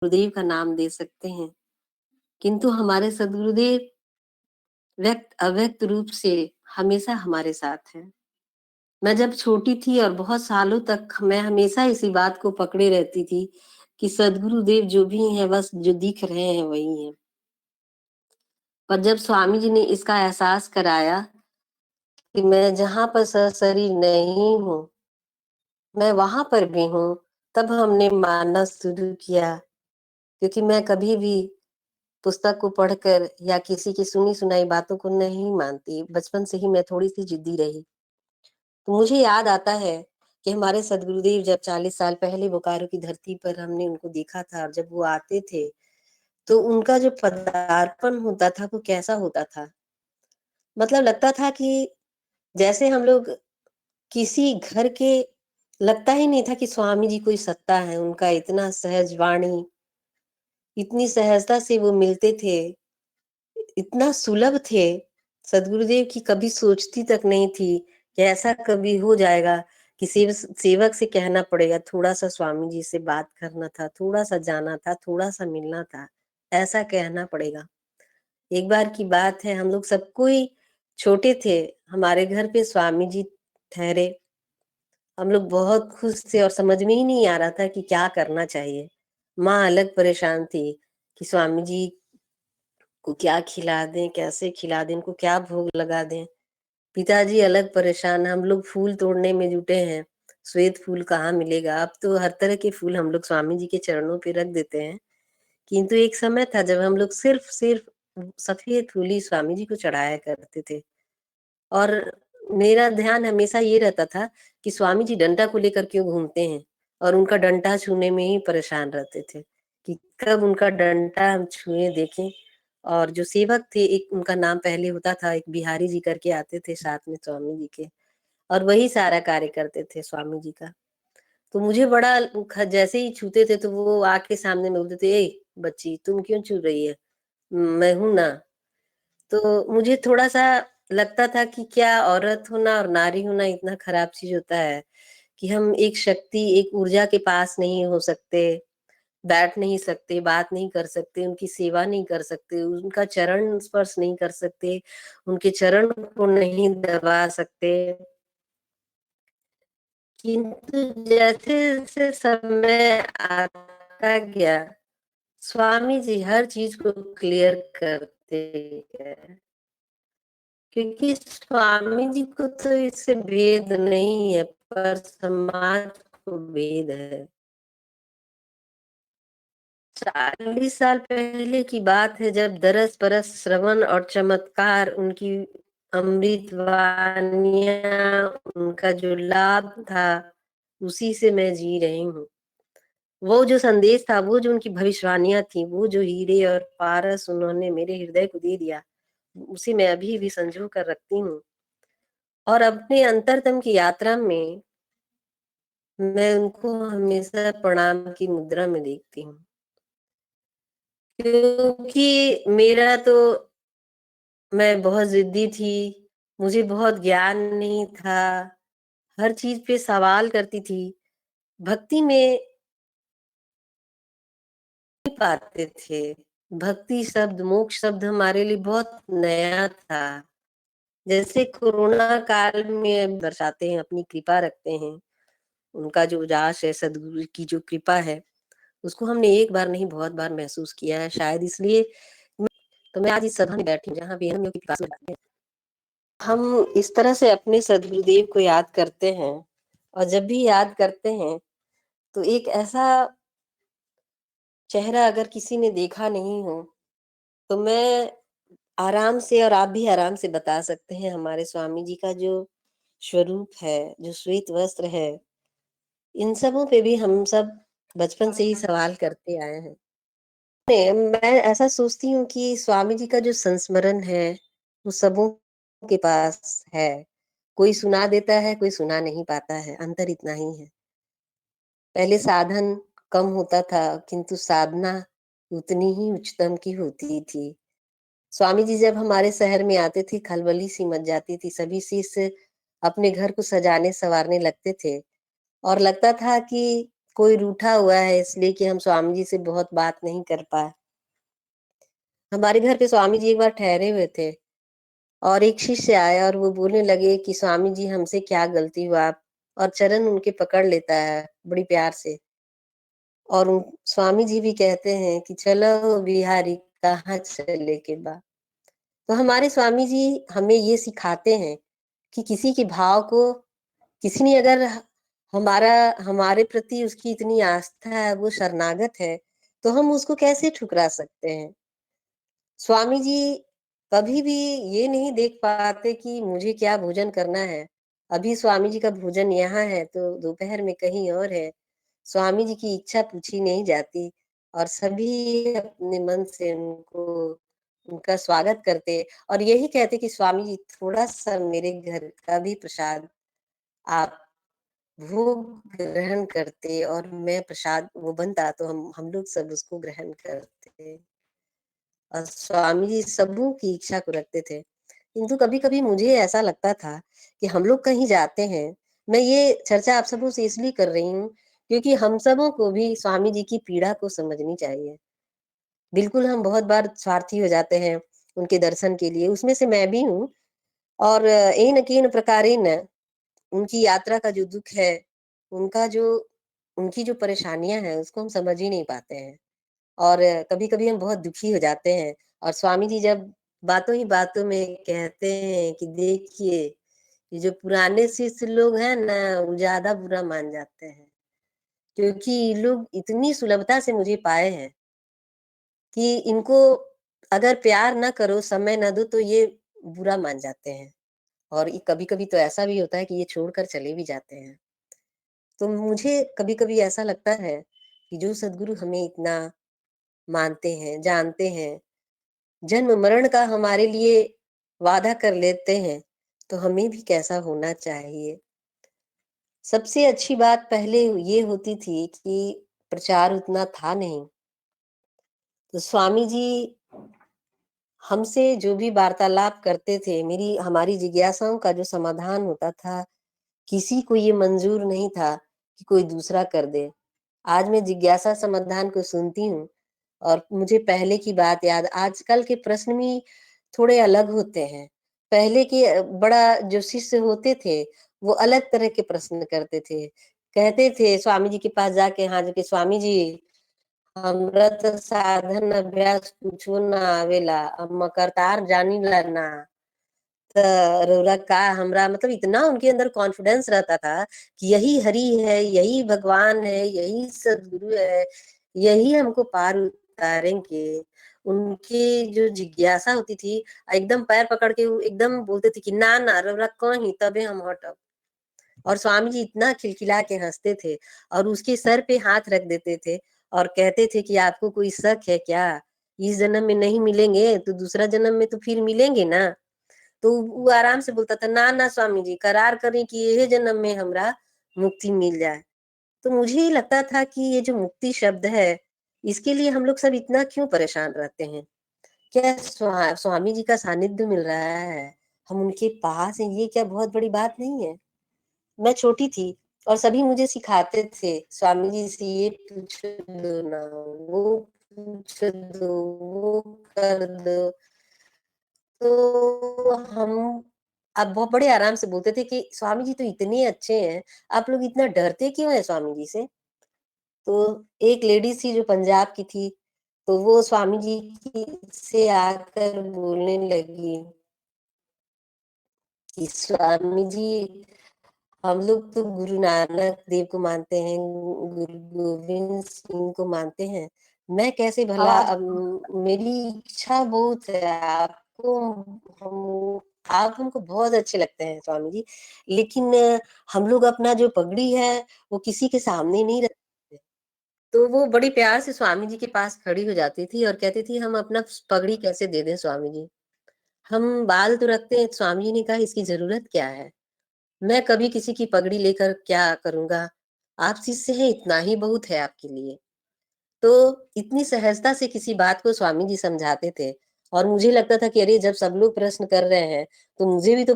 गुरुदेव का नाम दे सकते हैं, किंतु हमारे सद्गुरुदेव व्यक्त अव्यक्त रूप से हमेशा हमारे साथ हैं। मैं जब छोटी थी और बहुत सालों तक मैं हमेशा इसी बात को पकड़े रहती थी कि सद्गुरुदेव जो भी हैं बस जो दिख रहे हैं वही हैं। पर जब स्वामी जी ने इसका एहसास कराया कि मैं जहाँ पर सशरीर नहीं हूँ, मैं वहां पर भी हूँ, तब हमने मानना शुरू किया। क्योंकि मैं कभी भी पुस्तक को पढ़कर या किसी की सुनी सुनाई बातों को नहीं मानती। बचपन से ही मैं थोड़ी सी जिद्दी रही। तो मुझे याद आता है कि हमारे सदगुरुदेव जब 40 साल पहले बोकारो की धरती पर हमने उनको देखा था और जब वो आते थे तो उनका जो पदार्पण होता था वो कैसा होता था। मतलब लगता था कि जैसे हम लोग किसी घर के, लगता ही नहीं था कि स्वामी जी कोई सत्ता है। उनका इतना सहज वाणी, इतनी सहजता से वो मिलते थे, इतना सुलभ थे। सदगुरुदेव की कभी सोचती तक नहीं थी कि ऐसा कभी हो जाएगा कि सेवक से कहना पड़ेगा थोड़ा सा स्वामी जी से बात करना था, थोड़ा सा जाना था, थोड़ा सा मिलना था, ऐसा कहना पड़ेगा। एक बार की बात है, हम लोग सब कोई छोटे थे, हमारे घर पे स्वामी जी ठहरे। हम लोग बहुत खुश थे और समझ में ही नहीं आ रहा था कि क्या करना चाहिए। माँ अलग परेशान थी कि स्वामी जी को क्या खिला दें, कैसे खिला दें, इनको क्या भोग लगा दें। पिताजी अलग परेशान, हम लोग फूल तोड़ने में जुटे हैं। श्वेत फूल कहाँ मिलेगा? अब तो हर तरह के फूल हम लोग स्वामी जी के चरणों पे रख देते हैं। किंतु एक समय था जब हम लोग सिर्फ सिर्फ सफेद फूल ही स्वामी जी को चढ़ाया करते थे। और मेरा ध्यान हमेशा ये रहता था कि स्वामी जी डंडा को लेकर क्यों घूमते हैं, और उनका डंडा छूने में ही परेशान रहते थे कि कब उनका डंडा हम छुए देखें। और जो सेवक थे, एक उनका नाम पहले होता था, एक बिहारी जी करके आते थे साथ में स्वामी जी के, और वही सारा कार्य करते थे स्वामी जी का। तो मुझे बड़ा जैसे ही छूते थे तो वो आके सामने में बोलते थे, ए बच्ची तुम क्यों छू रही है, मैं हूं ना। तो मुझे थोड़ा-सा लगता था कि क्या औरत होना और नारी होना इतना खराब चीज़ होता है कि हम एक शक्ति, एक ऊर्जा के पास नहीं हो सकते, बैठ नहीं सकते, बात नहीं कर सकते, उनकी सेवा नहीं कर सकते, उनका चरण स्पर्श नहीं कर सकते, उनके चरण को नहीं दबा सकते। किंतु जैसे-जैसे समय आता गया, स्वामी जी हर चीज़ को क्लियर करते गए। क्योंकि स्वामी जी को तो इससे भेद नहीं है, पर समाज को भेद है। 40 साल पहले की बात है जब दरस परस श्रवण और चमत्कार, उनकी अमृत वानियां, उनका जो लाभ था, उसी से मैं जी रही हूँ। वो जो संदेश था, वो जो उनकी भविष्यवाणियां थी, वो जो हीरे और पारस उन्होंने मेरे हृदय को दे दिया, उसे मैं अभी भी संजो कर रखती हूँ। और अपने अंतरतम की यात्रा में मैं उनको हमेशा प्रणाम की मुद्रा में देखती हूँ। क्योंकि मेरा तो, मैं बहुत जिद्दी थी, मुझे बहुत ज्ञान नहीं था, हर चीज पे सवाल करती थी। भक्ति में नहीं पाते थे। भक्ति शब्द, मोक्ष शब्द हमारे लिए बहुत नया था। जैसे कोरोना काल में दर्शाते हैं, अपनी कृपा रखते हैं, उनका जो उजास है, सदगुरु की जो कृपा है, उसको हमने एक बार नहीं बहुत बार महसूस किया है। शायद इसलिए तो मैं आज इस सभा में बैठी हूँ जहाँ बेहद की क्लास में बैठते हैं। हम इस तरह से अपने सदगुरुदेव को याद करते हैं, और जब भी याद करते हैं तो एक ऐसा चेहरा अगर किसी ने देखा नहीं हो, तो मैं आराम से, और आप भी आराम से बता सकते हैं, हमारे स्वामी जी का जो स्वरूप है, जो श्वेत वस्त्र है, इन सबों पे भी हम सब बचपन से ही सवाल करते आए हैं। मैं ऐसा सोचती हूँ कि स्वामी जी का जो संस्मरण है, वो सबों के पास है। कोई सुना देता है, कोई सुना नहीं पाता है, अंतर इतना ही है। पहले साधन कम होता था, किंतु साधना उतनी ही उच्चतम की होती थी। स्वामी जी जब हमारे शहर में आते थे, खलबली सी मच जाती थी, सभी शिष्य अपने घर को सजाने संवारने लगते थे, और लगता था कि कोई रूठा हुआ है इसलिए कि हम स्वामी जी से बहुत बात नहीं कर पाए। हमारे घर पे स्वामी जी एक बार ठहरे हुए थे और एक शिष्य आया और वो बोलने लगे कि स्वामी जी हमसे क्या गलती हुआ आप, और चरण उनके पकड़ लेता है बड़ी प्यार से। और स्वामी जी भी कहते हैं कि चलो बिहारी कहाँ चले के बा। तो हमारे स्वामी जी हमें ये सिखाते हैं कि किसी के भाव को, किसी ने अगर हमारा हमारे प्रति उसकी इतनी आस्था है, वो शरणागत है, तो हम उसको कैसे ठुकरा सकते हैं। स्वामी जी कभी भी ये नहीं देख पाते कि मुझे क्या भोजन करना है। अभी स्वामी जी का भोजन यहाँ है तो दोपहर में कहीं और है। स्वामी जी की इच्छा पूछी नहीं जाती और सभी अपने मन से उनका स्वागत करते और यही कहते कि स्वामी जी थोड़ा-सा मेरे घर का भी प्रसाद आप भोग ग्रहण करते और मैं प्रसाद वो बनता तो हम लोग सब उसको ग्रहण करते। और स्वामी जी सबों की इच्छा को रखते थे। किंतु कभी-कभी मुझे ऐसा लगता था कि हम लोग कहीं जाते हैं, मैं ये चर्चा आप सबों से इसलिए कर रही हूँ, क्योंकि हम सबों को भी स्वामी जी की पीड़ा को समझनी चाहिए। बिल्कुल हम बहुत बार स्वार्थी हो जाते हैं उनके दर्शन के लिए, उसमें से मैं भी हूँ और येन-केन प्रकारेण उनकी यात्रा का जो दुःख है, उनका जो उनकी जो परेशानियाँ हैं, उसको हम समझ ही नहीं पाते हैं। और कभी-कभी हम बहुत दुखी हो जाते हैं और स्वामी जी जब बातों ही बातों में कहते हैं कि देखिए, ये जो पुराने शिष्य लोग हैं ना, वो ज़्यादा बुरा मान जाते हैं। क्योंकि ये लोग इतनी सुलभता से मुझे पाए हैं कि इनको अगर प्यार ना करो, समय ना दो, तो ये बुरा मान जाते हैं। और ये कभी-कभी तो ऐसा भी होता है कि ये छोड़कर चले भी जाते हैं। तो मुझे कभी-कभी ऐसा लगता है कि जो सद्गुरु हमें इतना मानते हैं, जानते हैं, जन्म-मरण का हमारे लिए वादा कर लेते हैं, तो हमें भी कैसा होना चाहिए। सबसे अच्छी बात पहले ये होती थी कि प्रचार उतना था नहीं, तो स्वामी जी हमसे जो भी वार्तालाप करते थे, मेरी हमारी जिज्ञासाओं का जो समाधान होता था, किसी को ये मंज़ूर नहीं था कि कोई दूसरा कर दे। आज मैं जिज्ञासा समाधान को सुनती हूँ और मुझे पहले की बात याद, आजकल के प्रश्न भी थोड़े अलग होते हैं। पहले के बड़ा जो शिष्य होते थे, वो अलग तरह के प्रश्न करते थे। कहते थे स्वामी जी के पास जाके हाथ जोड़ के, स्वामी जी हमरा तो साधन अभ्यास कुछो ना आवेला, अब मैं करतार जानीला ना। त रउरा का हमरा मतलब इतना उनके अंदर कॉन्फिडेंस रहता था कि यही हरि है, यही भगवान है, यही सद्गुरु है, यही हमको पार उतारेंगे। उनकी जो जिज्ञासा होती थी, एकदम पैर पकड़ के वो एकदम बोलते थे कि ना, ना रउरा कहीं तबे हम हटब। और स्वामी जी इतना खिलखिला के हँसते थे और उसके सर पे हाथ रख देते थे और कहते थे कि आपको कोई शक है क्या? इस जन्म में नहीं मिलेंगे, तो दूसरा जन्म में तो फिर मिलेंगे ना। तो वो आराम से बोलता था, ना ना स्वामी जी करार करें कि यही जन्म में हमरा मुक्ति मिल जाए। तो मुझे ये लगता था कि ये जो मुक्ति शब्द है, इसके लिए हम लोग सब इतना क्यों परेशान रहते हैं? क्या स्वामी जी का सानिध्य मिल रहा है, हम उनके पास हैं, ये क्या बहुत बड़ी बात नहीं है? मैं छोटी थी और सभी मुझे सिखाते थे, स्वामी जी से ये पूछ दो ना, वो पूछ दो, वो कर दो। तो हम अब बहुत बड़े आराम से बोलते थे कि स्वामी जी तो इतने अच्छे हैं, आप लोग इतना डरते क्यों हैं स्वामी जी से? तो एक लेडीज़ थी जो पंजाब की थी, तो वो स्वामी जी की से आकर बोलने लगी कि स्वामी जी हम लोग तो गुरु नानक देव को मानते हैं, गुरु गोविंद सिंह को मानते हैं। मैं कैसे भला आवाज मेरी इच्छा बहुत है आपको हम आप हमको बहुत अच्छे लगते हैं स्वामी जी, लेकिन हम लोग अपना जो पगड़ी है, वो किसी के सामने नहीं रखते। तो वो बड़ी प्यार से स्वामी जी के पास खड़ी हो जाती थी और कहती थी, "हम अपना पगड़ी कैसे दे दें स्वामी जी? हम बाल तो रखते हैं।" स्वामी जी ने कहा, "इसकी ज़रूरत क्या है? मैं कभी किसी की पगड़ी लेकर क्या करूँगा? आप शिष्य हैं, इतना ही बहुत है आपके लिए।" तो इतनी सहजता से किसी बात को स्वामी जी समझाते थे और मुझे लगता था कि अरे! जब सब लोग प्रश्न कर रहे हैं, तो मुझे भी तो